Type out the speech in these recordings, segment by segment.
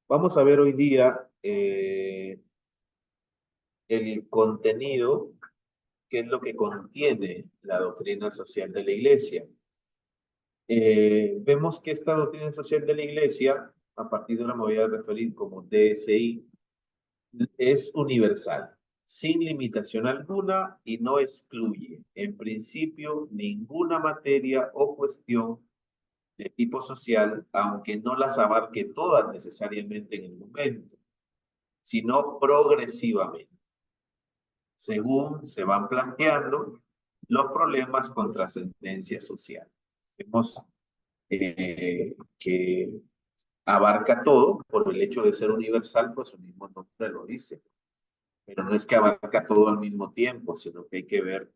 Vamos a ver hoy día el contenido, qué es lo que contiene la doctrina social de la Iglesia. Vemos que esta doctrina social de la Iglesia, a partir de la me voy a referir como DSI, es universal, sin limitación alguna y no excluye, en principio, ninguna materia o cuestión de tipo social, aunque no las abarque todas necesariamente en el momento, sino progresivamente, según se van planteando los problemas con trascendencia social. Vemos que abarca todo, por el hecho de ser universal, pues su mismo nombre lo dice. Pero no es que abarca todo al mismo tiempo, sino que hay que ver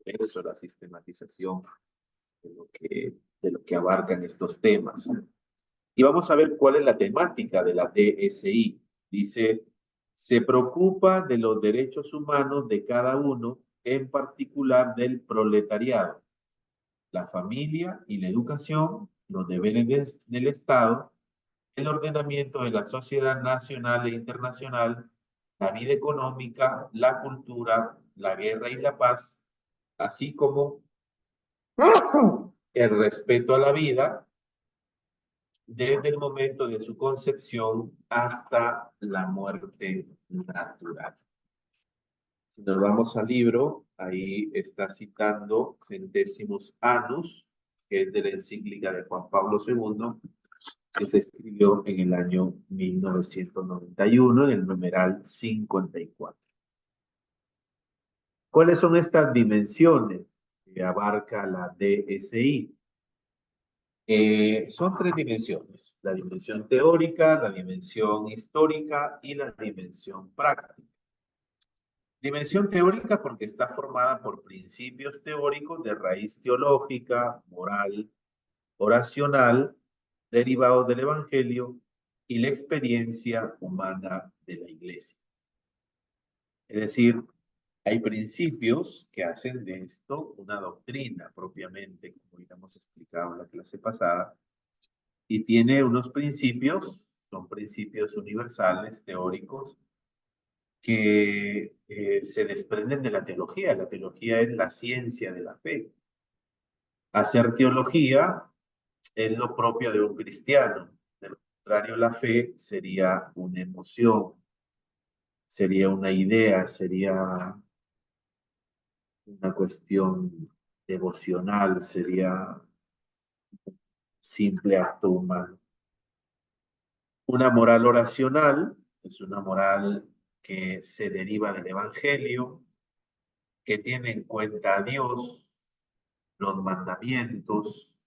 eso, la sistematización de lo que abarcan estos temas. Y vamos a ver cuál es la temática de la DSI. Dice, se preocupa de los derechos humanos de cada uno, en particular del proletariado, la familia y la educación, los deberes del Estado, el ordenamiento de la sociedad nacional e internacional, la vida económica, la cultura, la guerra y la paz, así como el respeto a la vida, desde el momento de su concepción hasta la muerte natural. Si nos vamos al libro, ahí está citando Centésimos Annus, que es de la encíclica de Juan Pablo II, que se escribió en el año 1991, en el numeral 54. ¿Cuáles son estas dimensiones que abarca la DSI? Son tres dimensiones, la dimensión teórica, la dimensión histórica y la dimensión práctica. Dimensión teórica porque está formada por principios teóricos de raíz teológica, moral, oracional, derivados del Evangelio y la experiencia humana de la Iglesia. Es decir, hay principios que hacen de esto una doctrina propiamente, como ya hemos explicado en la clase pasada, y tiene unos principios, son principios universales, teóricos, que se desprenden de la teología. La teología es la ciencia de la fe. Hacer teología es lo propio de un cristiano. De lo contrario, la fe sería una emoción, sería una idea, sería una cuestión devocional, sería simple acto humano. Una moral oracional es una moral que se deriva del Evangelio, que tiene en cuenta a Dios, los mandamientos,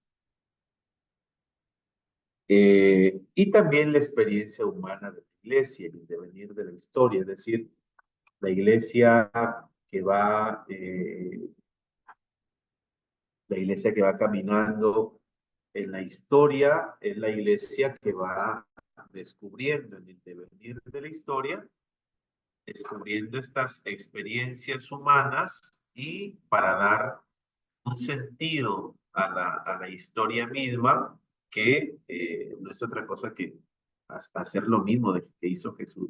y también la experiencia humana de la iglesia, el devenir de la historia, es decir, la iglesia que va, la iglesia que va caminando en la historia, es la iglesia que va descubriendo en el devenir de la historia, descubriendo estas experiencias humanas y para dar un sentido a la historia misma que no es otra cosa que hacer lo mismo que hizo Jesús,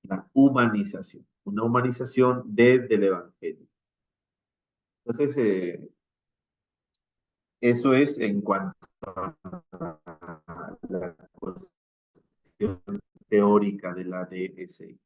la humanización, una humanización desde el Evangelio. Entonces, eso es en cuanto a la cuestión teórica de la DSI.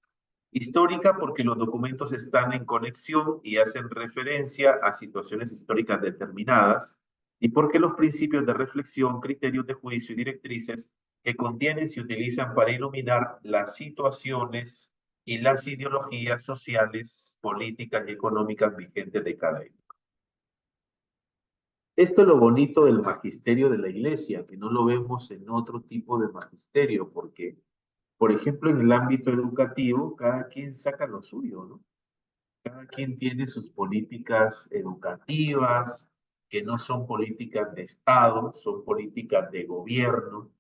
Histórica porque los documentos están en conexión y hacen referencia a situaciones históricas determinadas y porque los principios de reflexión, criterios de juicio y directrices que contienen se utilizan para iluminar las situaciones y las ideologías sociales, políticas y económicas vigentes de cada época. Esto es lo bonito del magisterio de la Iglesia, que no lo vemos en otro tipo de magisterio, porque, por ejemplo, en el ámbito educativo, cada quien saca lo suyo, ¿no? Cada quien tiene sus políticas educativas, que no son políticas de Estado, son políticas de gobierno.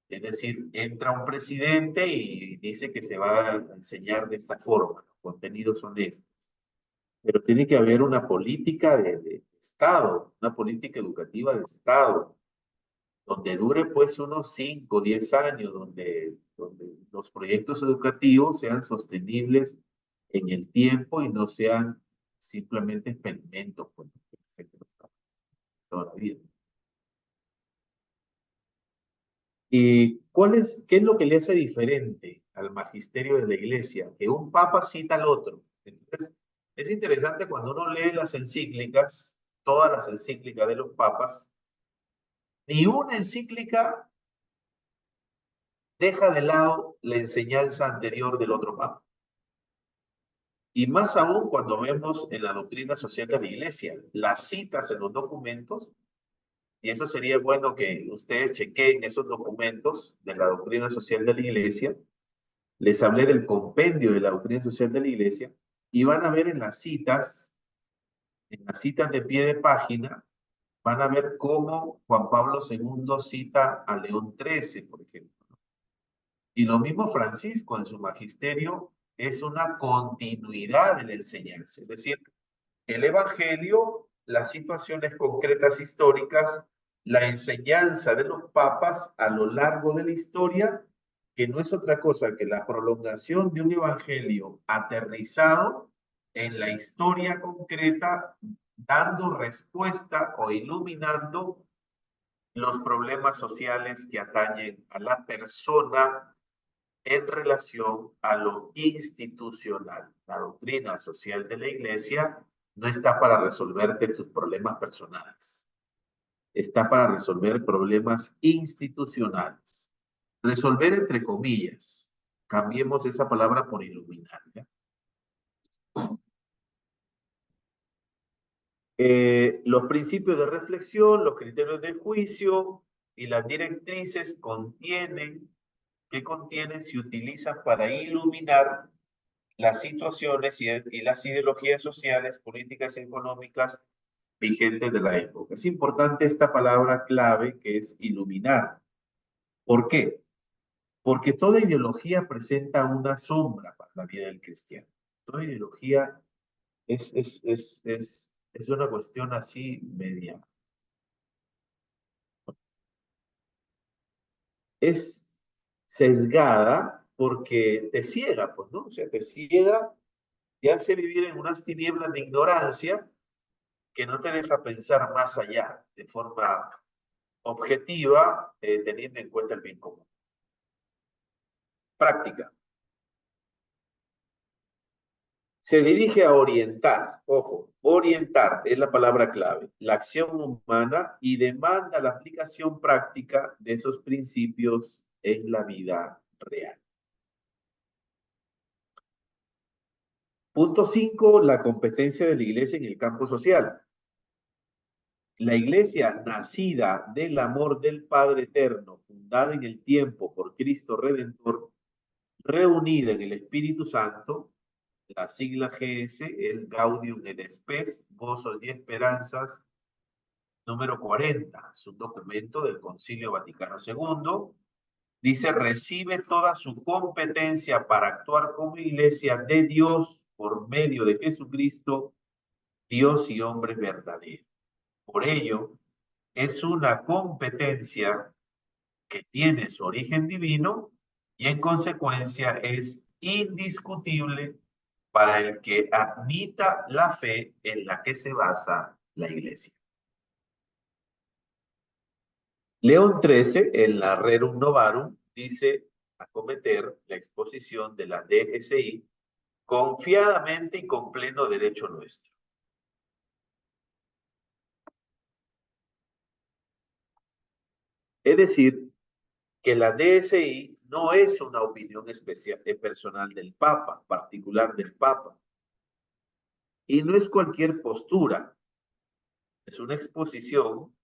Es decir, entra un presidente y dice que se va a enseñar de esta forma, los contenidos son estos. Pero tiene que haber una política de Estado, una política educativa de Estado. donde dure pues unos 5 o 10 años, donde los proyectos educativos sean sostenibles en el tiempo y no sean simplemente experimentos, pues, que toda la vida. ¿Y qué es lo que le hace diferente al magisterio de la iglesia? Que un papa cita al otro. Entonces, es interesante cuando uno lee las encíclicas, todas las encíclicas de los papas, ni una encíclica deja de lado la enseñanza anterior del otro papa. Y más aún cuando vemos en la doctrina social de la iglesia, las citas en los documentos, y eso sería bueno que ustedes chequeen esos documentos de la doctrina social de la iglesia. Les hablé del compendio de la doctrina social de la iglesia, y van a ver en las citas de pie de página, van a ver cómo Juan Pablo II cita a León XIII, por ejemplo. Y lo mismo Francisco en su magisterio es una continuidad de la enseñanza. Es decir, el Evangelio, las situaciones concretas históricas, la enseñanza de los papas a lo largo de la historia, que no es otra cosa que la prolongación de un Evangelio aterrizado en la historia concreta, dando respuesta o iluminando los problemas sociales que atañen a la persona en relación a lo institucional. La doctrina social de la iglesia no está para resolverte tus problemas personales, está para resolver problemas institucionales. Resolver entre comillas, cambiemos esa palabra por iluminar. ¿Ya? Los principios de reflexión, los criterios de juicio y las directrices que contienen se utilizan para iluminar las situaciones y las ideologías sociales, políticas y económicas vigentes de la época. Es importante esta palabra clave que es iluminar. ¿Por qué? Porque toda ideología presenta una sombra para la vida del cristiano. Toda ideología es una cuestión así media. Es sesgada porque te ciega, pues, ¿no? O sea, te ciega y hace vivir en unas tinieblas de ignorancia que no te deja pensar más allá de forma objetiva, teniendo en cuenta el bien común. Práctica. Se dirige a orientar, ojo, orientar es la palabra clave, la acción humana y demanda la aplicación práctica de esos principios en la vida real. Punto 5, la competencia de la iglesia en el campo social. La iglesia nacida del amor del Padre Eterno, fundada en el tiempo por Cristo Redentor, reunida en el Espíritu Santo, la sigla GS es Gaudium et Spes, Gozos y Esperanzas, número 40, es un documento del Concilio Vaticano II. Dice, recibe toda su competencia para actuar como iglesia de Dios por medio de Jesucristo, Dios y hombre verdadero. Por ello, es una competencia que tiene su origen divino y en consecuencia es indiscutible para el que admita la fe en la que se basa la iglesia. León XIII, en la Rerum Novarum, dice acometer la exposición de la DSI confiadamente y con pleno derecho nuestro. Es decir, que la DSI no es una opinión especial, personal del Papa, particular del Papa, y no es cualquier postura, es una exposición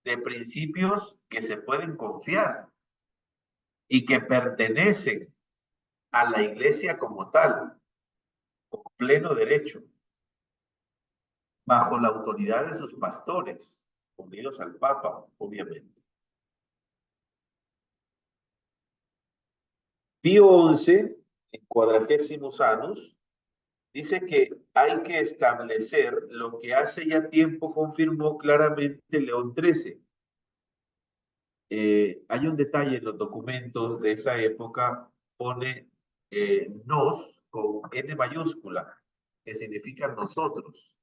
de principios que se pueden confiar y que pertenecen a la iglesia como tal, con pleno derecho, bajo la autoridad de sus pastores, unidos al Papa, obviamente. Pío XI, en Quadragesimus Annus, dice que hay que establecer lo que hace ya tiempo confirmó claramente León XIII, hay un detalle en los documentos de esa época, pone nos con N mayúscula, que significa nosotros.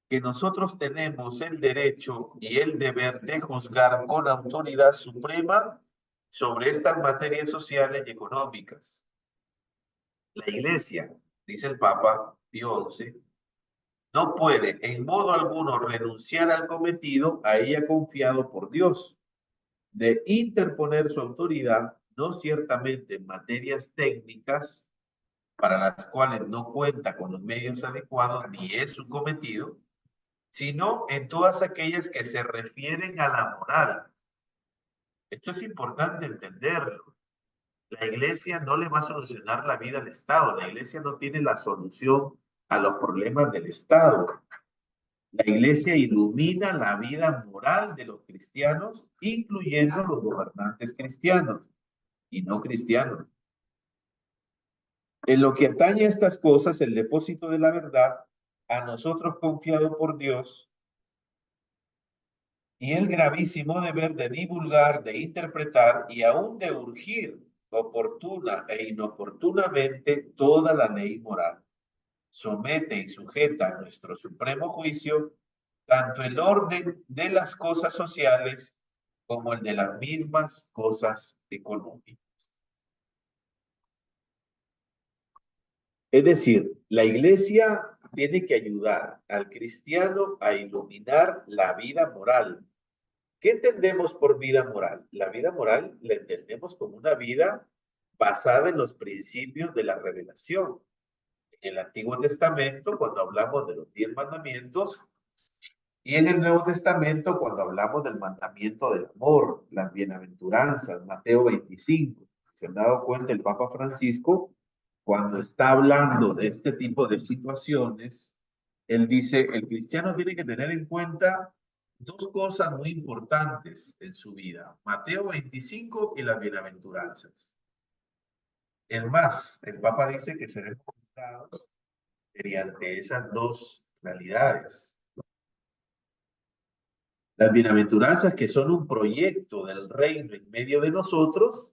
Que nosotros tenemos el derecho y el deber de juzgar con autoridad suprema sobre estas materias sociales y económicas. La Iglesia, dice el Papa Pío XI, no puede en modo alguno renunciar al cometido a ella confiado por Dios, de interponer su autoridad, no ciertamente en materias técnicas para las cuales no cuenta con los medios adecuados ni es su cometido, sino en todas aquellas que se refieren a la moral. Esto es importante entenderlo. La Iglesia no le va a solucionar la vida al Estado. La Iglesia no tiene la solución a los problemas del Estado. La Iglesia ilumina la vida moral de los cristianos, incluyendo los gobernantes cristianos y no cristianos. En lo que atañe a estas cosas, el depósito de la verdad, a nosotros confiado por Dios, y el gravísimo deber de divulgar, de interpretar y aún de urgir oportuna e inoportunamente toda la ley moral. Somete y sujeta a nuestro supremo juicio tanto el orden de las cosas sociales como el de las mismas cosas económicas. Es decir, la Iglesia tiene que ayudar al cristiano a iluminar la vida moral. ¿Qué entendemos por vida moral? La vida moral la entendemos como una vida basada en los principios de la revelación. En el Antiguo Testamento, cuando hablamos de los 10 mandamientos, y en el Nuevo Testamento, cuando hablamos del mandamiento del amor, las bienaventuranzas, Mateo 25. Si se han dado cuenta, el Papa Francisco, cuando está hablando de este tipo de situaciones, él dice, el cristiano tiene que tener en cuenta dos cosas muy importantes en su vida, Mateo 25 y las bienaventuranzas. Es más, el Papa dice que seremos juzgados mediante esas dos realidades. Las bienaventuranzas que son un proyecto del reino en medio de nosotros,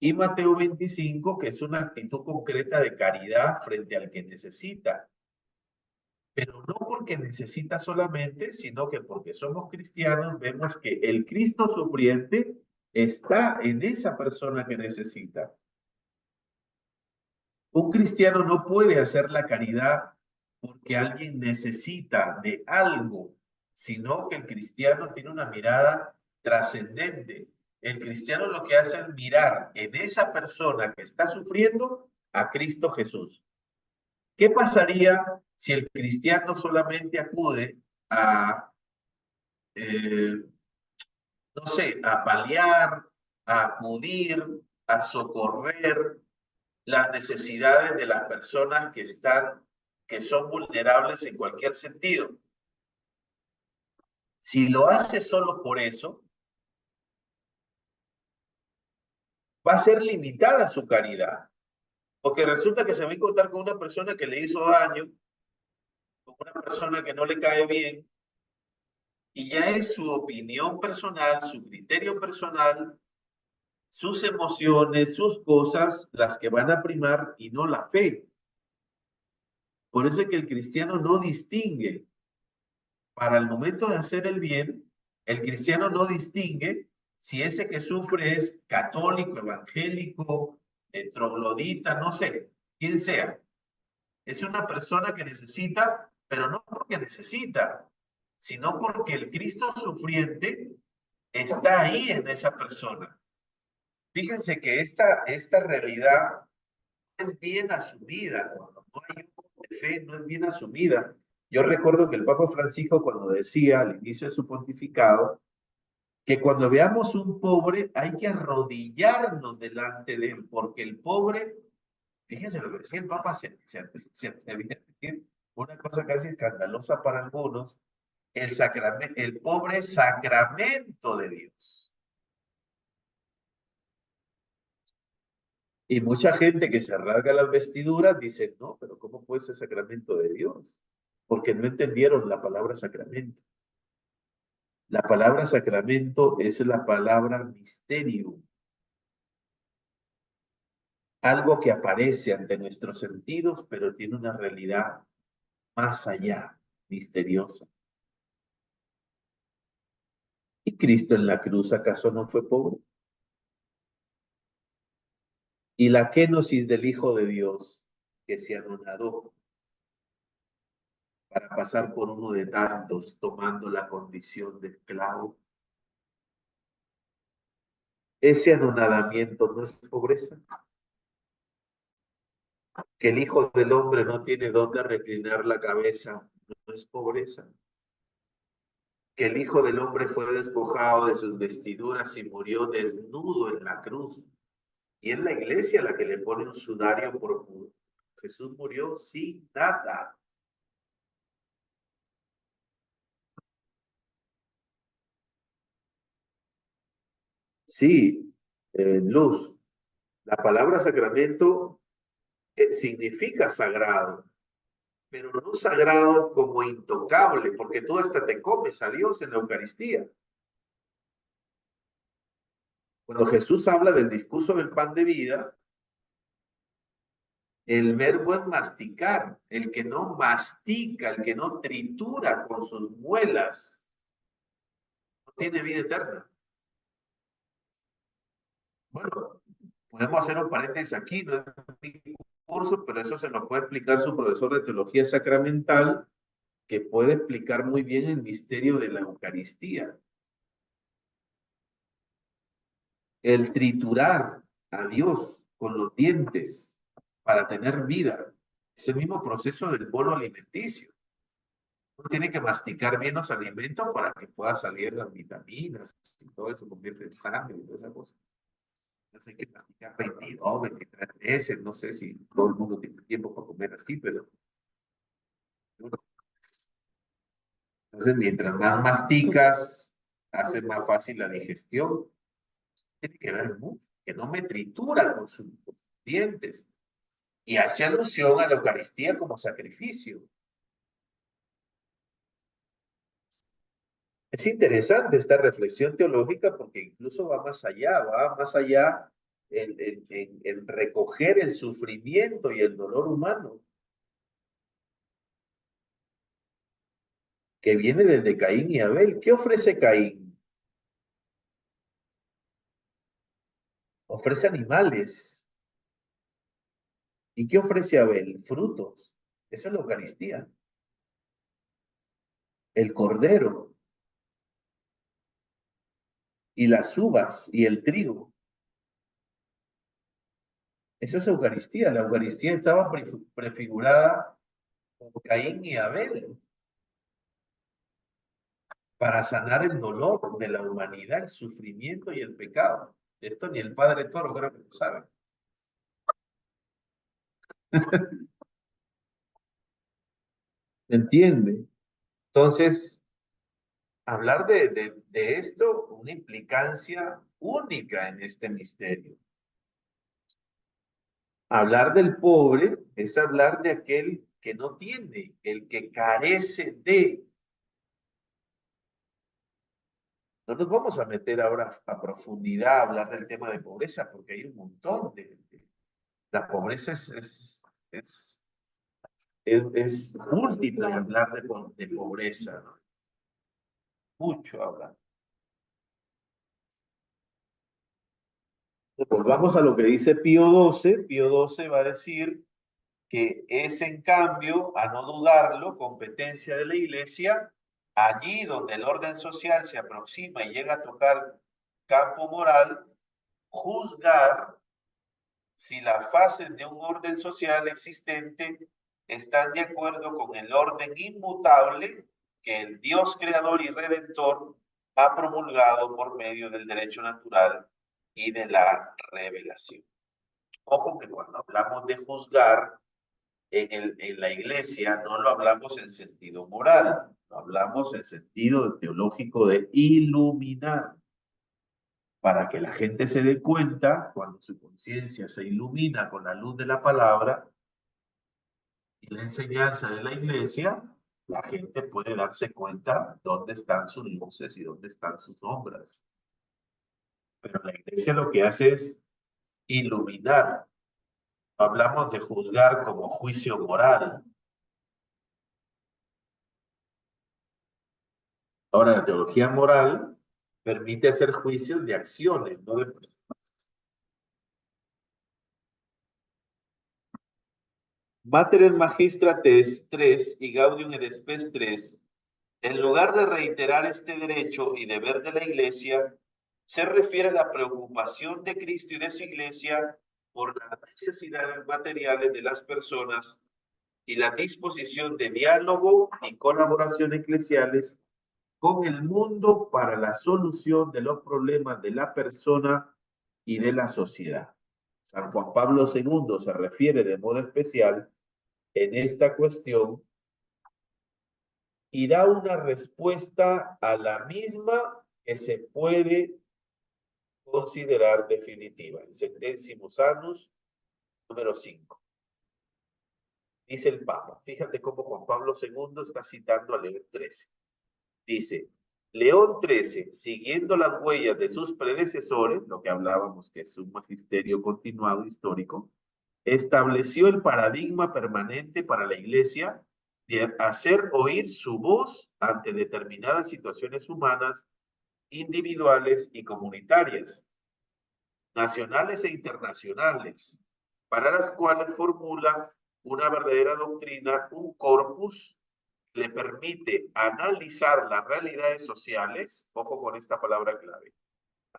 y Mateo 25, que es una actitud concreta de caridad frente al que necesita. Pero no porque necesita solamente, sino que porque somos cristianos, vemos que el Cristo sufriente está en esa persona que necesita. Un cristiano no puede hacer la caridad porque alguien necesita de algo, sino que el cristiano tiene una mirada trascendente. El cristiano lo que hace es mirar en esa persona que está sufriendo a Cristo Jesús. ¿Qué pasaría si el cristiano solamente acude a, no sé, a paliar, a acudir, a socorrer las necesidades de las personas que son vulnerables en cualquier sentido? Si lo hace solo por eso, va a ser limitada su caridad. Porque resulta que se va a encontrar con una persona que le hizo daño, con una persona que no le cae bien, y ya es su opinión personal, su criterio personal, sus emociones, sus cosas, las que van a primar y no la fe. Por eso es que el cristiano no distingue. Para el momento de hacer el bien, el cristiano no distingue si ese que sufre es católico, evangélico, troglodita, no sé, quién sea. Es una persona que necesita, pero no porque necesita, sino porque el Cristo sufriente está ahí en esa persona. Fíjense que esta realidad es bien asumida. Cuando no hay un de fe, no es bien asumida. Yo recuerdo que el Papa Francisco, cuando decía al inicio de su pontificado, que cuando veamos un pobre hay que arrodillarnos delante de él, porque el pobre, fíjense lo que decía el Papa, se atrevía a decir una cosa casi escandalosa para algunos, el pobre es sacramento de Dios. Y mucha gente que se rasga las vestiduras dice, no, pero ¿cómo puede ser sacramento de Dios? Porque no entendieron la palabra sacramento. La palabra sacramento es la palabra misterio, algo que aparece ante nuestros sentidos, pero tiene una realidad más allá, misteriosa. ¿Y Cristo en la cruz acaso no fue pobre? ¿Y la kénosis del Hijo de Dios que se anonadó para pasar por uno de tantos, tomando la condición de esclavo? ¿Ese anonadamiento no es pobreza? Que el Hijo del Hombre no tiene dónde reclinar la cabeza, no es pobreza. Que el Hijo del Hombre fue despojado de sus vestiduras y murió desnudo en la cruz. Y es la iglesia la que le pone un sudario por puro. Jesús murió sin nada. Sí, Luz, la palabra sacramento significa sagrado, pero no sagrado como intocable, porque tú hasta te comes a Dios en la Eucaristía. Cuando Jesús habla del discurso del pan de vida, el verbo es masticar. El que no mastica, el que no tritura con sus muelas, no tiene vida eterna. Bueno, podemos hacer un paréntesis aquí, no es mi curso, pero eso se lo puede explicar su profesor de teología sacramental, que puede explicar muy bien el misterio de la Eucaristía. El triturar a Dios con los dientes para tener vida es el mismo proceso del bolo alimenticio. Uno tiene que masticar bien los alimentos para que pueda salir las vitaminas y todo eso, convierte en sangre y toda esa cosa. Entonces hay que masticar 22, 23 veces, no sé si todo el mundo tiene tiempo para comer así, pero entonces mientras más masticas, hace más fácil la digestión. Tiene que ver mucho, que no me tritura con sus dientes. Y hace alusión a la Eucaristía como sacrificio. Es interesante esta reflexión teológica porque incluso va más allá en recoger el sufrimiento y el dolor humano que viene desde Caín y Abel. ¿Qué ofrece Caín? Ofrece animales. ¿Y qué ofrece Abel? Frutos. Eso es la Eucaristía. El cordero y las uvas y el trigo. Eso es Eucaristía. La Eucaristía estaba prefigurada por Caín y Abel para sanar el dolor de la humanidad, el sufrimiento y el pecado. Esto ni el Padre Toro creo que lo sabe. ¿Entiende? Entonces, hablar de esto, una implicancia única en este misterio. Hablar del pobre es hablar de aquel que no tiene, el que carece de. No nos vamos a meter ahora a profundidad a hablar del tema de pobreza, porque hay un montón la pobreza es múltiple hablar de pobreza, ¿no? Mucho hablar. Volvamos a lo que dice Pío XII. Pío XII va a decir que es, en cambio, a no dudarlo, competencia de la Iglesia, allí donde el orden social se aproxima y llega a tocar campo moral, juzgar si las fases de un orden social existente están de acuerdo con el orden inmutable que el Dios creador y redentor ha promulgado por medio del derecho natural y de la revelación. Ojo que cuando hablamos de juzgar en la iglesia no lo hablamos en sentido moral, lo hablamos en sentido teológico de iluminar, para que la gente se dé cuenta cuando su conciencia se ilumina con la luz de la palabra y la enseñanza de la iglesia, la gente puede darse cuenta dónde están sus luces y dónde están sus sombras. Pero la iglesia lo que hace es iluminar. Hablamos de juzgar como juicio moral. Ahora, la teología moral permite hacer juicios de acciones, no de personas. Mater et Magistrates 3 y Gaudium et Spes 3, en lugar de reiterar este derecho y deber de la iglesia, se refiere a la preocupación de Cristo y de su iglesia por las necesidades materiales de las personas y la disposición de diálogo y colaboración eclesiales con el mundo para la solución de los problemas de la persona y de la sociedad. San Juan Pablo II se refiere de modo especial en esta cuestión y da una respuesta a la misma que se puede considerar definitiva. En Centesimus Annus, número 5. Dice el Papa, fíjate cómo Juan Pablo II está citando a León XIII. Dice, León XIII, siguiendo las huellas de sus predecesores, lo que hablábamos que es un magisterio continuado histórico, estableció el paradigma permanente para la Iglesia de hacer oír su voz ante determinadas situaciones humanas, individuales y comunitarias, nacionales e internacionales, para las cuales formula una verdadera doctrina, un corpus que le permite analizar las realidades sociales, ojo con esta palabra clave,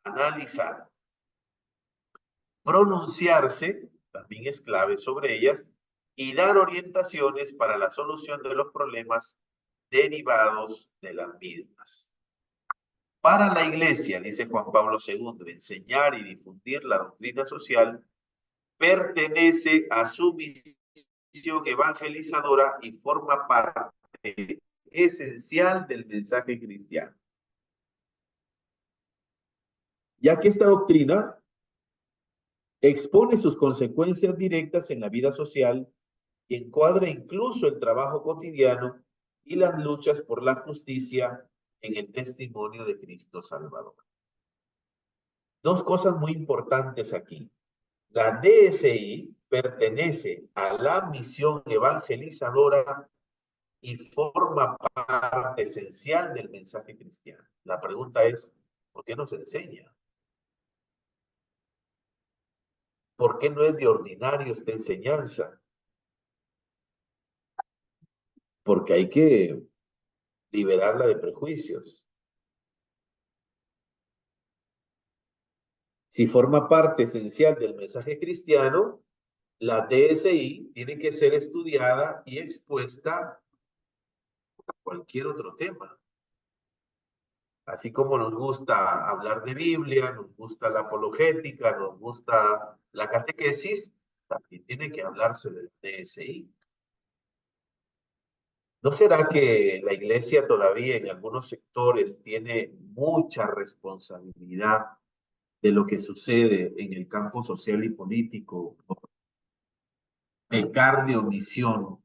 analizar, pronunciarse, también es clave sobre ellas, y dar orientaciones para la solución de los problemas derivados de las mismas. Para la Iglesia, dice Juan Pablo II, enseñar y difundir la doctrina social pertenece a su misión evangelizadora y forma parte esencial del mensaje cristiano. Ya que esta doctrina expone sus consecuencias directas en la vida social y encuadra incluso el trabajo cotidiano y las luchas por la justicia en el testimonio de Cristo Salvador. Dos cosas muy importantes aquí. La DSI pertenece a la misión evangelizadora y forma parte esencial del mensaje cristiano. La pregunta es, ¿por qué nos enseña? ¿Por qué no es de ordinario esta enseñanza? Porque hay que liberarla de prejuicios. Si forma parte esencial del mensaje cristiano, la DSI tiene que ser estudiada y expuesta a cualquier otro tema. Así como nos gusta hablar de Biblia, nos gusta la apologética, nos gusta la catequesis, también tiene que hablarse del DSI. ¿No será que la iglesia todavía en algunos sectores tiene mucha responsabilidad de lo que sucede en el campo social y político, pecar de omisión,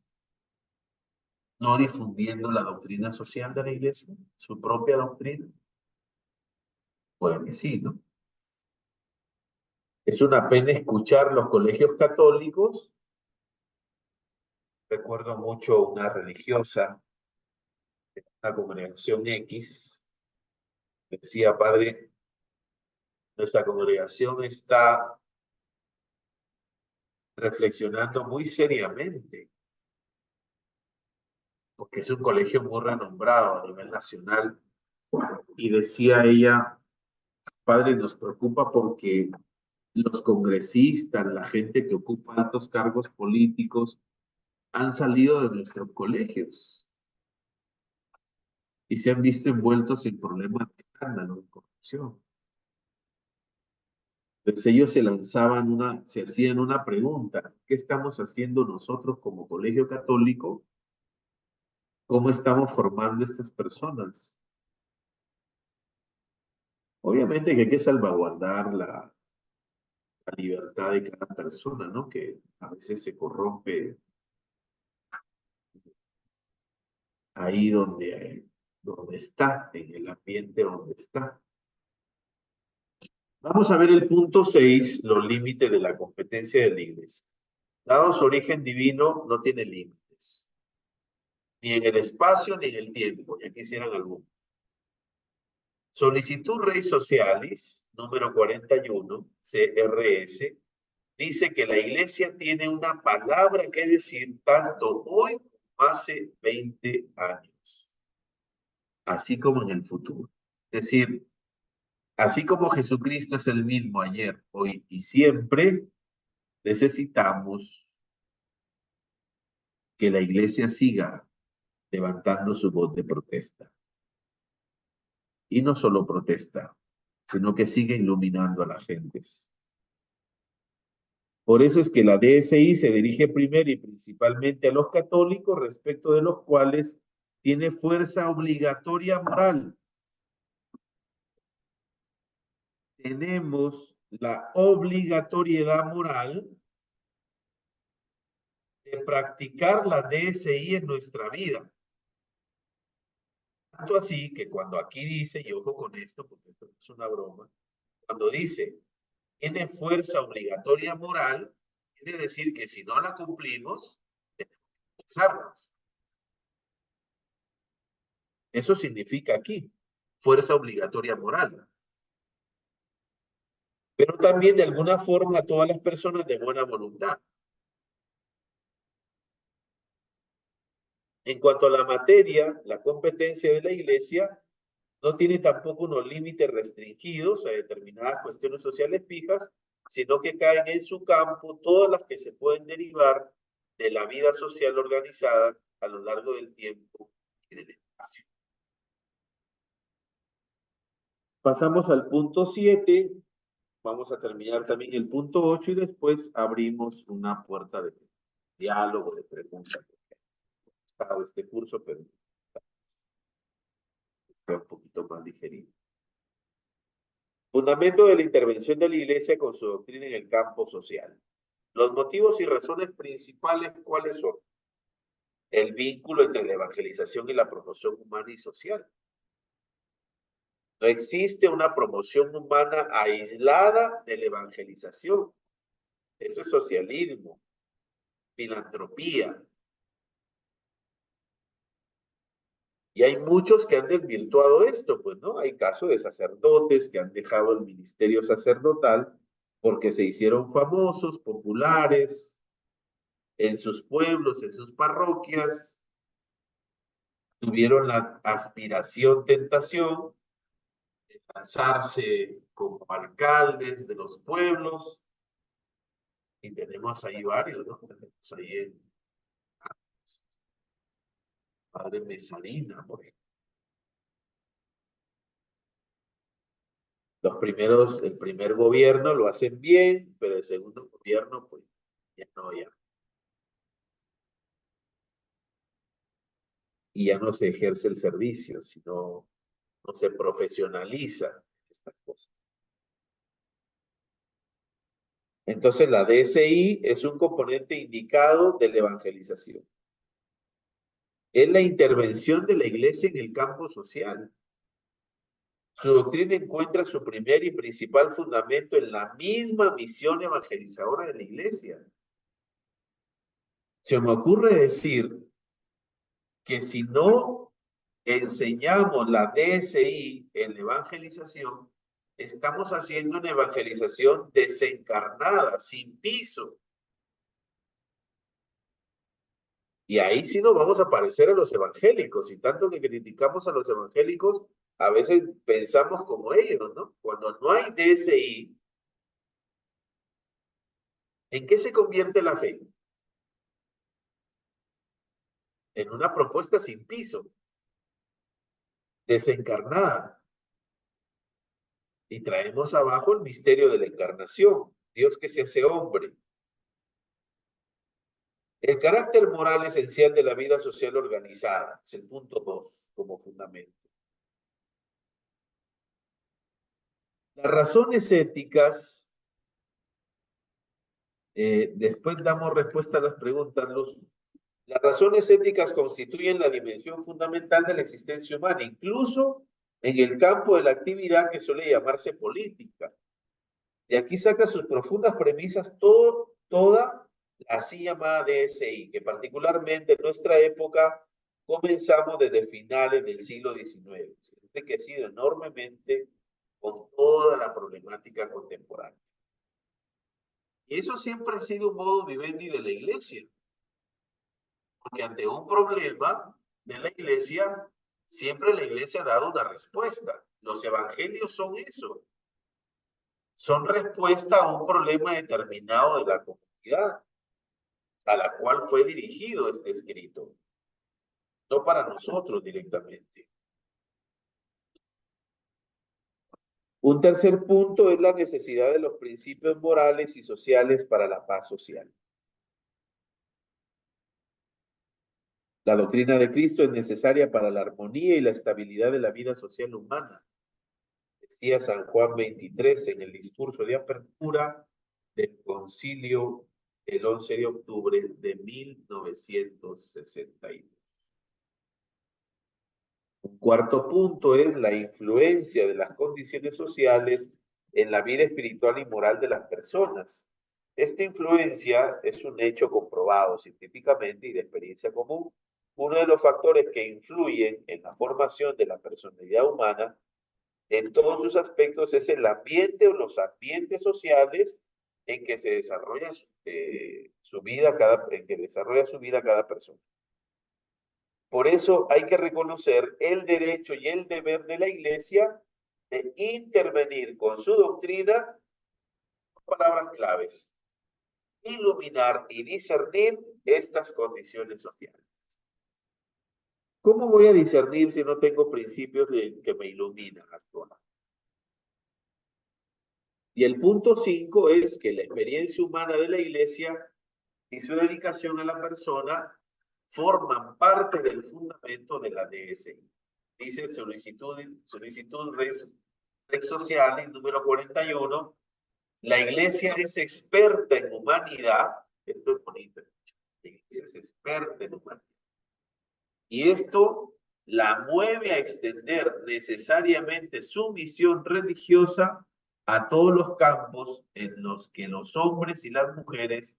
no difundiendo la doctrina social de la iglesia, su propia doctrina? Puede que sí, ¿no? Es una pena escuchar los colegios católicos. Recuerdo mucho una religiosa de una congregación X, decía, padre, nuestra congregación está reflexionando muy seriamente, porque es un colegio muy renombrado a nivel nacional, y decía ella, padre, nos preocupa porque los congresistas, la gente que ocupa altos cargos políticos, han salido de nuestros colegios y se han visto envueltos en problemas de escándalo, de corrupción. Entonces ellos se hacían una pregunta, ¿qué estamos haciendo nosotros como colegio católico? ¿Cómo estamos formando estas personas? Obviamente que hay que salvaguardar la libertad de cada persona, ¿no? Que a veces se corrompe ahí donde está, en el ambiente donde está. Vamos a ver el punto 6, los límites de la competencia de la Iglesia. Dado su origen divino, no tiene límites, ni en el espacio ni en el tiempo, ya quisieran algunos. Solicitud Rei Socialis, número 41, CRS, dice que la Iglesia tiene una palabra que decir tanto hoy como hace 20 años, así como en el futuro. Es decir, así como Jesucristo es el mismo ayer, hoy y siempre, necesitamos que la Iglesia siga levantando su voz de protesta. Y no solo protesta, sino que sigue iluminando a las gentes. Por eso es que la DSI se dirige primero y principalmente a los católicos, respecto de los cuales tiene fuerza obligatoria moral. Tenemos la obligatoriedad moral de practicar la DSI en nuestra vida. Tanto así que cuando aquí dice, y ojo con esto, porque esto es una broma, cuando dice, tiene fuerza obligatoria moral, quiere decir que si no la cumplimos, tenemos que cesarnos. Eso significa aquí, fuerza obligatoria moral. Pero también de alguna forma a todas las personas de buena voluntad. En cuanto a la materia, la competencia de la Iglesia no tiene tampoco unos límites restringidos a determinadas cuestiones sociales fijas, sino que caen en su campo todas las que se pueden derivar de la vida social organizada a lo largo del tiempo y del espacio. Pasamos al punto 7, vamos a terminar también el punto 8 y después abrimos una puerta de diálogo, de preguntas. Estado este curso, pero fue un poquito más digerido. Fundamento de la intervención de la Iglesia con su doctrina en el campo social. Los motivos y razones principales, ¿cuáles son? El vínculo entre la evangelización y la promoción humana y social. No existe una promoción humana aislada de la evangelización. Eso es socialismo, filantropía. Y hay muchos que han desvirtuado esto, pues, ¿no? Hay casos de sacerdotes que han dejado el ministerio sacerdotal porque se hicieron famosos, populares, en sus pueblos, en sus parroquias, tuvieron la aspiración, tentación, de lanzarse como alcaldes de los pueblos, y tenemos ahí varios, ¿no? Tenemos ahí el padre Mesalina, por ejemplo. El primer gobierno lo hacen bien, pero el segundo gobierno, pues, ya no, ya. Y ya no se ejerce el servicio, sino no se profesionaliza estas cosas. Entonces la DSI es un componente indicado de la evangelización. Es la intervención de la Iglesia en el campo social. Su doctrina encuentra su primer y principal fundamento en la misma misión evangelizadora de la Iglesia. Se me ocurre decir que si no enseñamos la DSI en la evangelización, estamos haciendo una evangelización desencarnada, sin piso. Y ahí sí nos vamos a parecer a los evangélicos, y tanto que criticamos a los evangélicos, a veces pensamos como ellos, ¿no? Cuando no hay DSI, ¿en qué se convierte la fe? En una propuesta sin piso, desencarnada. Y traemos abajo el misterio de la encarnación, Dios que se hace hombre. El carácter moral esencial de la vida social organizada, es el punto 2 como fundamento. Las razones éticas, después damos respuesta a las preguntas, Luz. Las razones éticas constituyen la dimensión fundamental de la existencia humana, incluso en el campo de la actividad que suele llamarse política. De aquí saca sus profundas premisas toda la así llamada DSI, que particularmente en nuestra época comenzamos desde finales del siglo XIX. Se ha enriquecido enormemente con toda la problemática contemporánea. Y eso siempre ha sido un modo vivendi de la iglesia, porque ante un problema de la iglesia, siempre la iglesia ha dado una respuesta. Los evangelios son eso, son respuesta a un problema determinado de la comunidad a la cual fue dirigido este escrito, no para nosotros directamente. Un tercer punto es la necesidad de los principios morales y sociales para la paz social. La doctrina de Cristo es necesaria para la armonía y la estabilidad de la vida social humana. Decía San Juan 23 en el discurso de apertura del concilio el 11 de octubre de 1962. Un cuarto punto es la influencia de las condiciones sociales en la vida espiritual y moral de las personas. Esta influencia es un hecho comprobado científicamente y de experiencia común. Uno de los factores que influyen en la formación de la personalidad humana en todos sus aspectos es el ambiente o los ambientes sociales en que se desarrolla su vida cada persona. Por eso hay que reconocer el derecho y el deber de la Iglesia de intervenir con su doctrina, palabras claves, iluminar y discernir estas condiciones sociales. ¿Cómo voy a discernir si no tengo principios que me iluminan actualmente? Y el punto 5 es que la experiencia humana de la Iglesia y su dedicación a la persona forman parte del fundamento de la DSI. Dice solicitud Rex Sociales, número 41, la Iglesia es experta en humanidad, esto es bonito, la Iglesia es experta en humanidad, y esto la mueve a extender necesariamente su misión religiosa a todos los campos en los que los hombres y las mujeres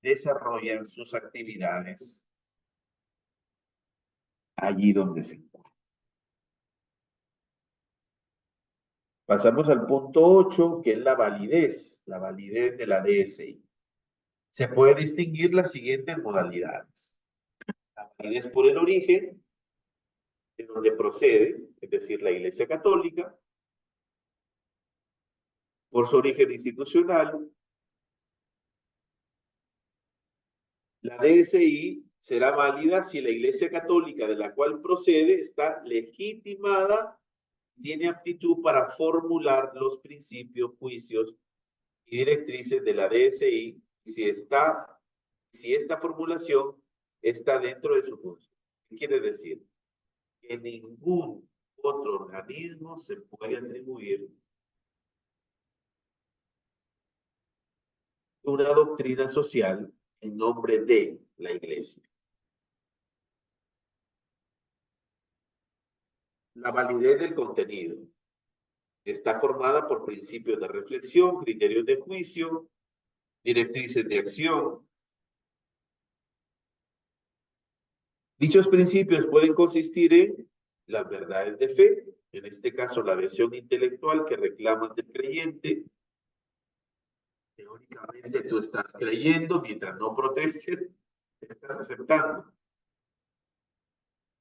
desarrollan sus actividades allí donde se encuentran. Pasamos al punto 8, que es la validez de la DSI. Se puede distinguir las siguientes modalidades. La validez por el origen, de donde procede, es decir, la Iglesia Católica, por su origen institucional. La DSI será válida si la Iglesia Católica de la cual procede está legitimada, tiene aptitud para formular los principios, juicios y directrices de la DSI, si esta formulación está dentro de su función. ¿Qué quiere decir? Que ningún otro organismo se puede atribuir una doctrina social en nombre de la Iglesia. La validez del contenido está formada por principios de reflexión, criterios de juicio, directrices de acción. Dichos principios pueden consistir en las verdades de fe, en este caso la adhesión intelectual que reclaman del creyente. Teóricamente tú estás creyendo, mientras no protestes, estás aceptando.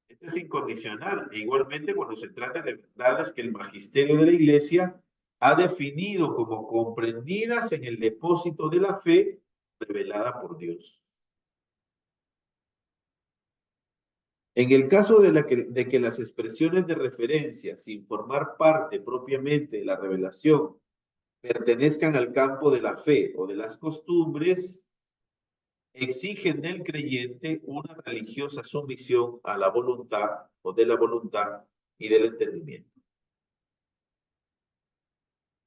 Esto es incondicional. E igualmente cuando se trata de verdades que el magisterio de la Iglesia ha definido como comprendidas en el depósito de la fe revelada por Dios. En el caso de que las expresiones de referencia, sin formar parte propiamente de la revelación, pertenezcan al campo de la fe o de las costumbres, exigen del creyente una religiosa sumisión a la voluntad o de la voluntad y del entendimiento.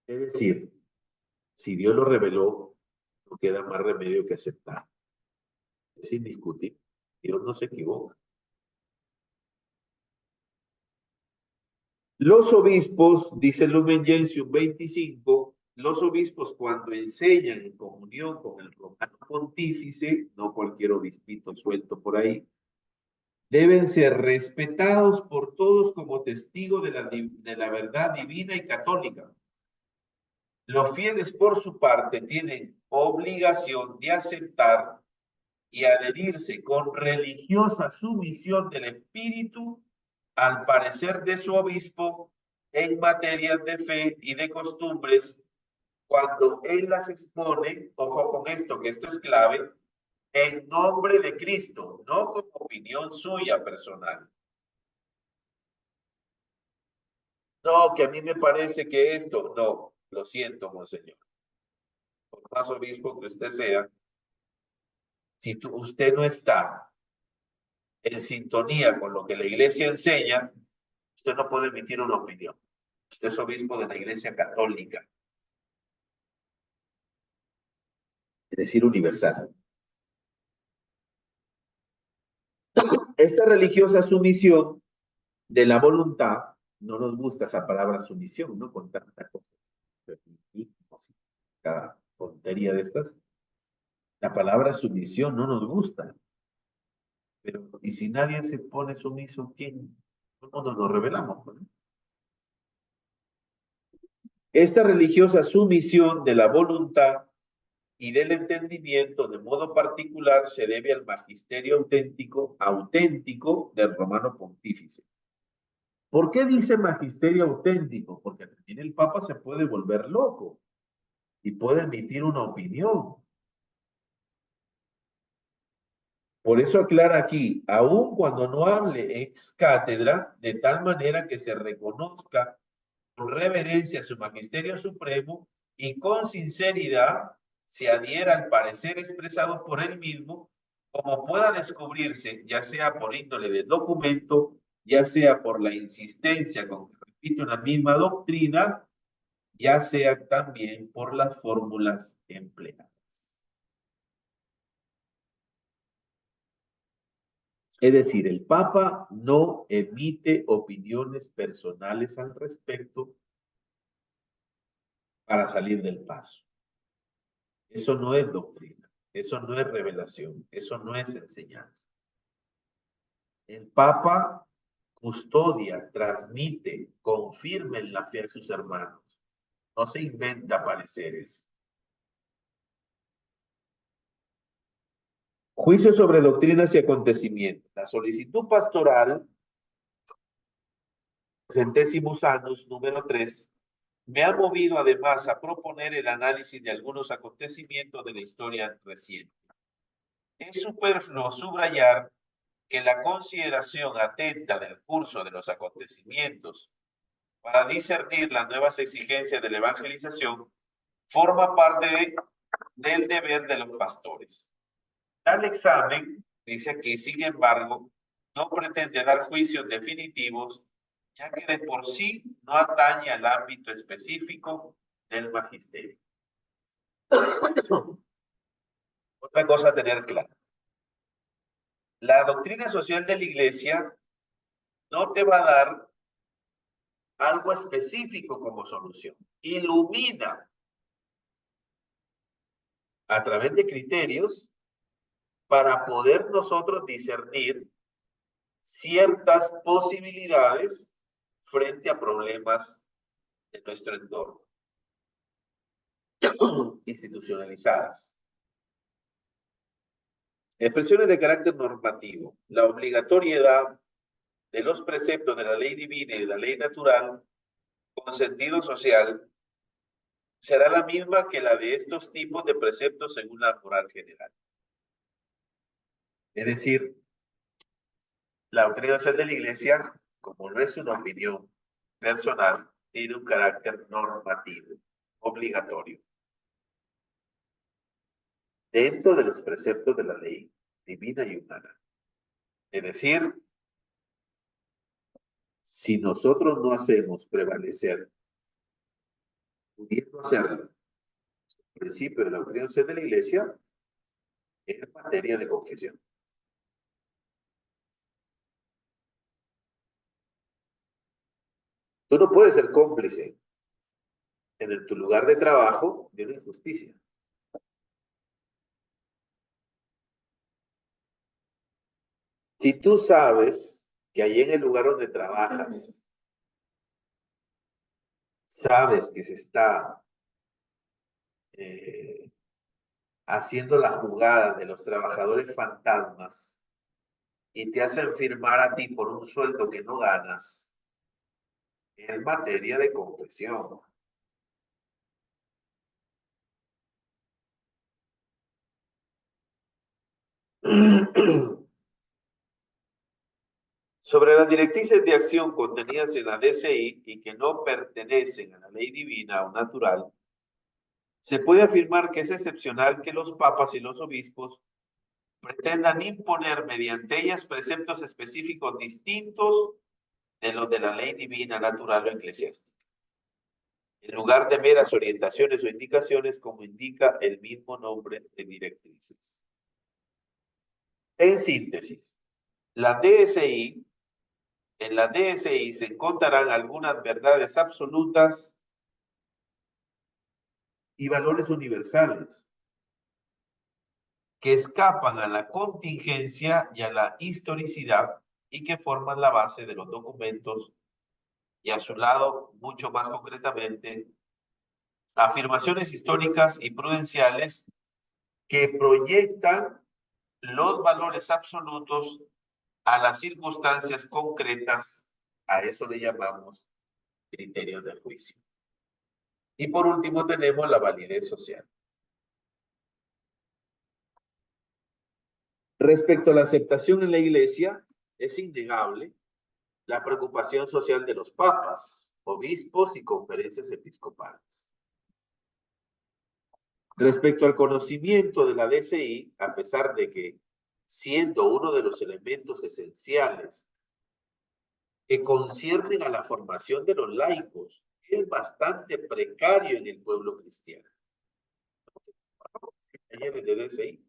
Es decir, si Dios lo reveló, no queda más remedio que aceptar. Es indiscutible. Dios no se equivoca. Los obispos, dice Lumen Gentium 25, los obispos cuando enseñan en comunión con el romano pontífice, no cualquier obispito suelto por ahí, deben ser respetados por todos como testigo de la verdad divina y católica. Los fieles, por su parte, tienen obligación de aceptar y adherirse con religiosa sumisión del espíritu al parecer de su obispo en materias de fe y de costumbres cuando él las expone, ojo con esto, que esto es clave, en nombre de Cristo, no como opinión suya personal. No, que a mí me parece que esto, no, lo siento, monseñor. Por más obispo que usted sea, si usted no está en sintonía con lo que la iglesia enseña, usted no puede emitir una opinión. Usted es obispo de la iglesia católica, es decir, universal. Esta religiosa sumisión de la voluntad, no nos gusta esa palabra sumisión, ¿no? Con tanta cosa, cada tontería de estas. La palabra sumisión no nos gusta. Pero, ¿y si nadie se pone sumiso, quién? ¿Cómo nos revelamos? ¿No? Esta religiosa sumisión de la voluntad y del entendimiento de modo particular se debe al magisterio auténtico del romano pontífice. ¿Por qué dice magisterio auténtico? Porque también el Papa se puede volver loco y puede emitir una opinión. Por eso aclara aquí, aun cuando no hable ex cátedra, de tal manera que se reconozca con reverencia a su magisterio supremo y con sinceridad se adhiera al parecer expresado por él mismo, como pueda descubrirse, ya sea por índole del documento, ya sea por la insistencia con que repite una misma doctrina, ya sea también por las fórmulas empleadas. Es decir, el Papa no emite opiniones personales al respecto para salir del paso. Eso no es doctrina, eso no es revelación, eso no es enseñanza. El Papa custodia, transmite, confirma en la fe a sus hermanos. No se inventa pareceres. Juicio sobre doctrinas y acontecimientos. La solicitud pastoral, Centésimos Annus, número 3, me ha movido además a proponer el análisis de algunos acontecimientos de la historia reciente. Es superfluo subrayar que la consideración atenta del curso de los acontecimientos para discernir las nuevas exigencias de la evangelización forma parte del deber de los pastores. Tal examen, dice aquí, sin embargo, no pretende dar juicios definitivos, ya que de por sí no atañe al ámbito específico del magisterio. Otra cosa a tener clara. La doctrina social de la iglesia no te va a dar algo específico como solución. Ilumina a través de criterios para poder nosotros discernir ciertas posibilidades frente a problemas de nuestro entorno institucionalizadas. Expresiones de carácter normativo. La obligatoriedad de los preceptos de la ley divina y de la ley natural con sentido social será la misma que la de estos tipos de preceptos según la moral general. Es decir, la doctrina social de la iglesia, como no es una opinión personal, tiene un carácter normativo, obligatorio, dentro de los preceptos de la ley divina y humana. Es decir, si nosotros no hacemos prevalecer, pudiendo hacerlo, el principio de la doctrina social de la iglesia, es materia de confesión. Tú no puedes ser cómplice en tu lugar de trabajo de una injusticia. Si tú sabes que allí en el lugar donde trabajas, sabes que se está haciendo la jugada de los trabajadores fantasmas y te hacen firmar a ti por un sueldo que no ganas, es materia de confesión. Sobre las directrices de acción contenidas en la DCI y que no pertenecen a la ley divina o natural, se puede afirmar que es excepcional que los papas y los obispos pretendan imponer mediante ellas preceptos específicos distintos de los de la ley divina, natural o eclesiástica, en lugar de meras orientaciones o indicaciones como indica el mismo nombre de directrices. En síntesis, la DSI, en la DSI se encontrarán algunas verdades absolutas y valores universales que escapan a la contingencia y a la historicidad y que forman la base de los documentos y a su lado, mucho más concretamente, afirmaciones históricas y prudenciales que proyectan los valores absolutos a las circunstancias concretas. A eso le llamamos criterios del juicio. Y por último tenemos la validez social. Respecto a la aceptación en la Iglesia, es innegable la preocupación social de los papas, obispos y conferencias episcopales. Respecto al conocimiento de la DCI, a pesar de que, siendo uno de los elementos esenciales que conciernen a la formación de los laicos, es bastante precario en el pueblo cristiano. De DCI.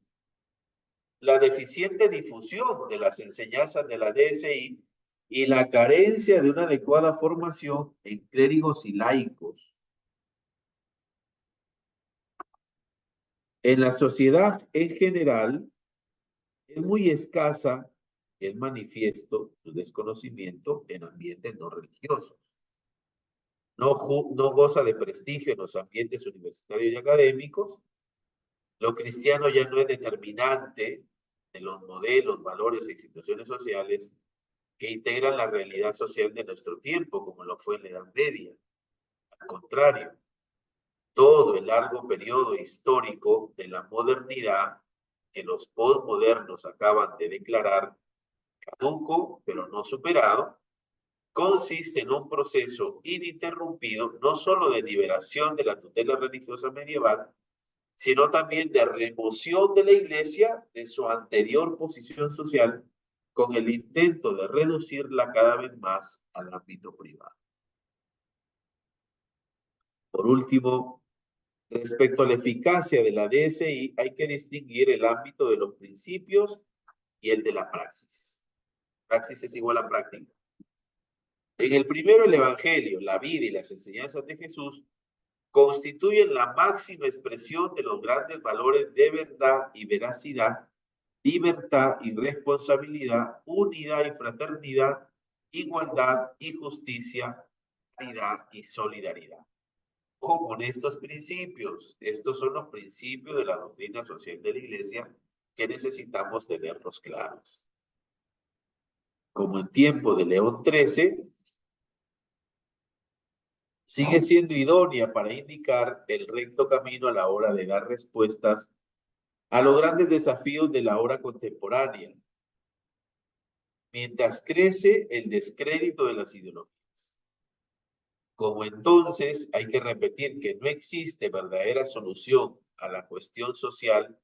La deficiente difusión de las enseñanzas de la DSI y la carencia de una adecuada formación en clérigos y laicos. En la sociedad en general, es muy escasa el manifiesto de desconocimiento en ambientes no religiosos. No goza de prestigio en los ambientes universitarios y académicos. Lo cristiano ya no es determinante de los modelos, valores e instituciones sociales que integran la realidad social de nuestro tiempo, como lo fue en la Edad Media. Al contrario, todo el largo periodo histórico de la modernidad que los postmodernos acaban de declarar caduco, pero no superado, consiste en un proceso ininterrumpido no solo de liberación de la tutela religiosa medieval, sino también de remoción de la Iglesia de su anterior posición social con el intento de reducirla cada vez más al ámbito privado. Por último, respecto a la eficacia de la DSI, hay que distinguir el ámbito de los principios y el de la praxis. Praxis es igual a práctica. En el primero, el Evangelio, la vida y las enseñanzas de Jesús constituyen la máxima expresión de los grandes valores de verdad y veracidad, libertad y responsabilidad, unidad y fraternidad, igualdad y justicia, caridad y solidaridad. Ojo con estos principios. Estos son los principios de la doctrina social de la Iglesia que necesitamos tenerlos claros. Como en tiempo de León XIII, sigue siendo idónea para indicar el recto camino a la hora de dar respuestas a los grandes desafíos de la hora contemporánea, mientras crece el descrédito de las ideologías. Como entonces hay que repetir que no existe verdadera solución a la cuestión social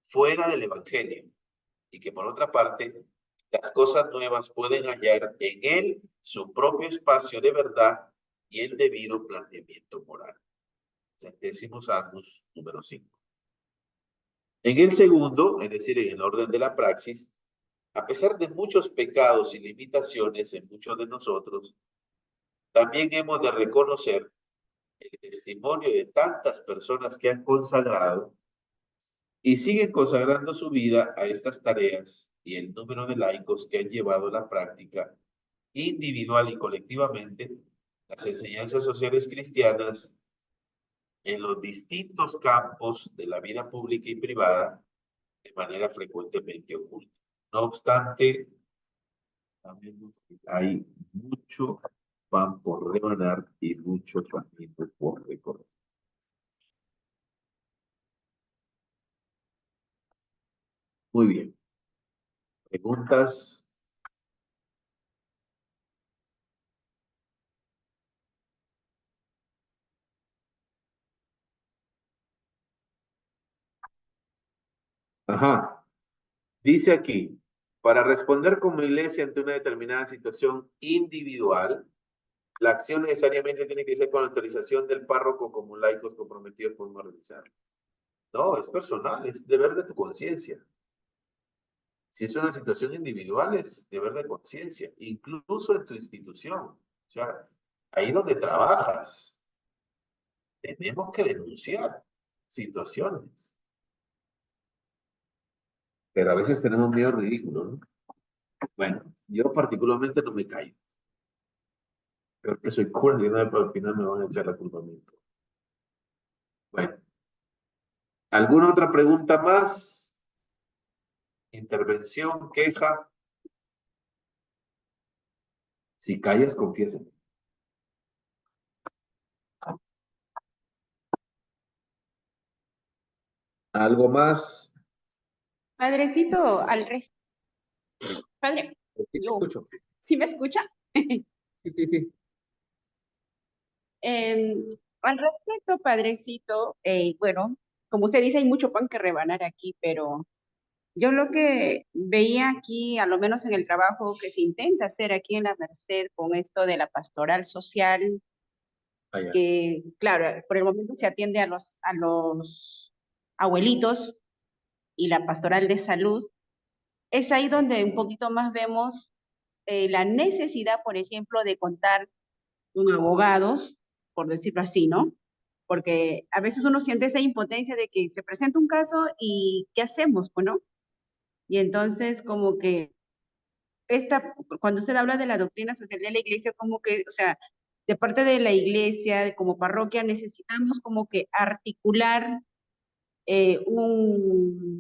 fuera del Evangelio, y que por otra parte, las cosas nuevas pueden hallar en él su propio espacio de verdad y el debido planteamiento moral. Centésimos Agnus, número 5. En el segundo, es decir, en el orden de la praxis, a pesar de muchos pecados y limitaciones en muchos de nosotros, También hemos de reconocer el testimonio de tantas personas que han consagrado y siguen consagrando su vida a estas tareas y el número de laicos que han llevado a la práctica individual y colectivamente las enseñanzas sociales cristianas en los distintos campos de la vida pública y privada de manera frecuentemente oculta. No obstante, sabemos que hay mucho pan por rebanar y mucho camino por recorrer. Muy bien. ¿Preguntas? Ajá. Dice aquí, para responder como iglesia ante una determinada situación individual, la acción necesariamente tiene que ser con la autorización del párroco como laicos comprometidos por no realizarlo. No, es personal, es deber de tu conciencia. Si es una situación individual, es deber de conciencia, incluso en tu institución. O sea, ahí donde trabajas, tenemos que denunciar situaciones. Pero a veces tenemos miedo ridículo, ¿no? Bueno, yo particularmente no me callo. Creo que soy cura y al final me van a echar la culpa a mí. Bueno, ¿alguna otra pregunta más? Intervención, queja. Si callas, confiesa. ¿Algo más? Padrecito, al resto, padre, Sí, te yo, escucho. ¿sí me escucha? Sí, sí, sí. Al respecto, padrecito, bueno, como usted dice, hay mucho pan que rebanar aquí, pero yo lo que veía aquí, a lo menos en el trabajo que se intenta hacer aquí en la Merced con esto de la pastoral social, Allá. que claro, por el momento se atiende a los abuelitos y la pastoral de salud, es ahí donde un poquito más vemos la necesidad, por ejemplo, de contar con abogados, por decirlo así, ¿no? Porque a veces uno siente esa impotencia de que se presenta un caso y ¿qué hacemos, pues, no? Y entonces como que cuando usted habla de la doctrina social de la iglesia, como que, o sea, de parte de la iglesia, como parroquia, necesitamos como que articular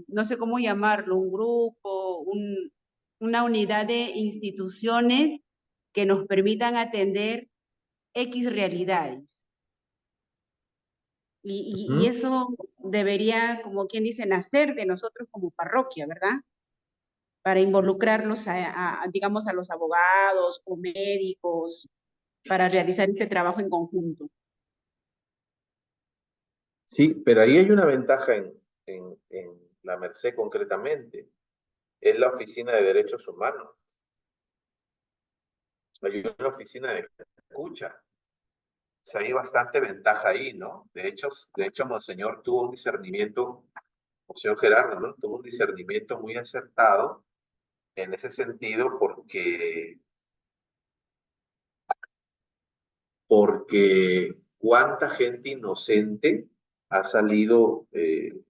no sé cómo llamarlo, un grupo, una unidad de instituciones que nos permitan atender X realidades. Y Ujú. eso debería, como quien dice, nacer de nosotros como parroquia, ¿verdad? Para involucrarlos digamos, a los abogados o médicos para realizar este trabajo en conjunto. Sí, pero ahí hay una ventaja en la Merced concretamente. Es la Oficina de Derechos Humanos. Hay una oficina de escucha. O sea, hay bastante ventaja ahí, ¿no? De hecho, Monseñor tuvo un discernimiento, Monseñor Gerardo, ¿no? Tuvo un discernimiento muy acertado en ese sentido porque cuánta gente inocente ha salido de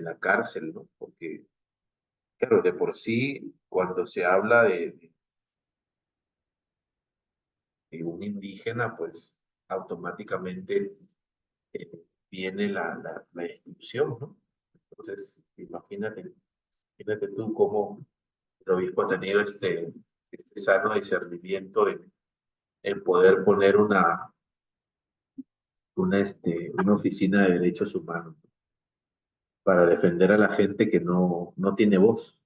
la cárcel, ¿no? Porque, claro, de por sí, cuando se habla de un indígena, pues automáticamente eh, viene la exclusión, ¿no? Entonces, imagínate tú cómo el obispo ha tenido este sano discernimiento en poder poner una oficina de derechos humanos para defender a la gente que no tiene voz,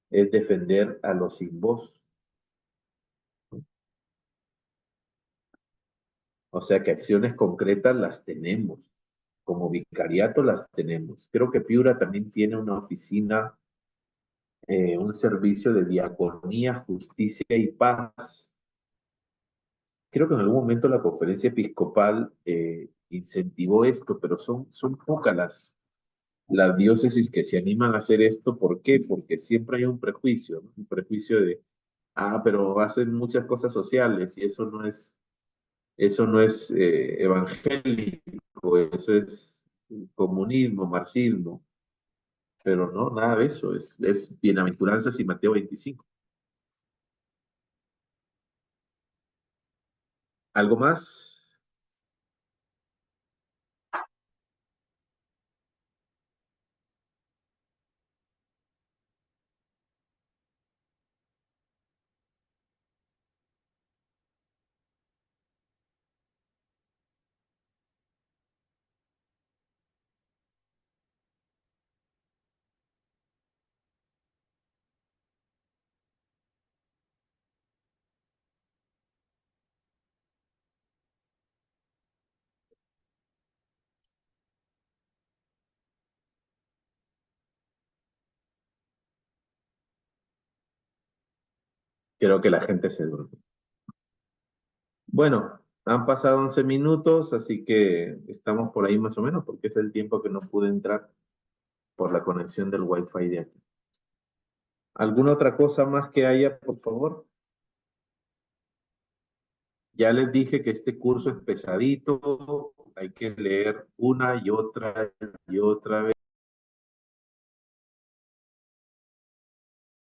es defender a los sin voz. O sea que acciones concretas las tenemos, como vicariato las tenemos. Creo que Piura también tiene una oficina, un servicio de diaconía, justicia y paz. Creo que en algún momento la conferencia episcopal incentivó esto, pero son pocas las diócesis que se animan a hacer esto. ¿Por qué? Porque siempre hay un prejuicio, ¿no? Un prejuicio Ah, pero hacen muchas cosas sociales y eso no es evangélico, eso es comunismo, marxismo, pero no, nada de eso, es bienaventuranzas y Mateo 25. ¿Algo más? Creo que la gente se duerme. Bueno, han pasado 11 minutos, así que estamos por ahí más o menos, porque es el tiempo que no pude entrar por la conexión del Wi-Fi de aquí. ¿Alguna otra cosa más que haya, por favor? Ya les dije que este curso es pesadito, hay que leer una y otra vez.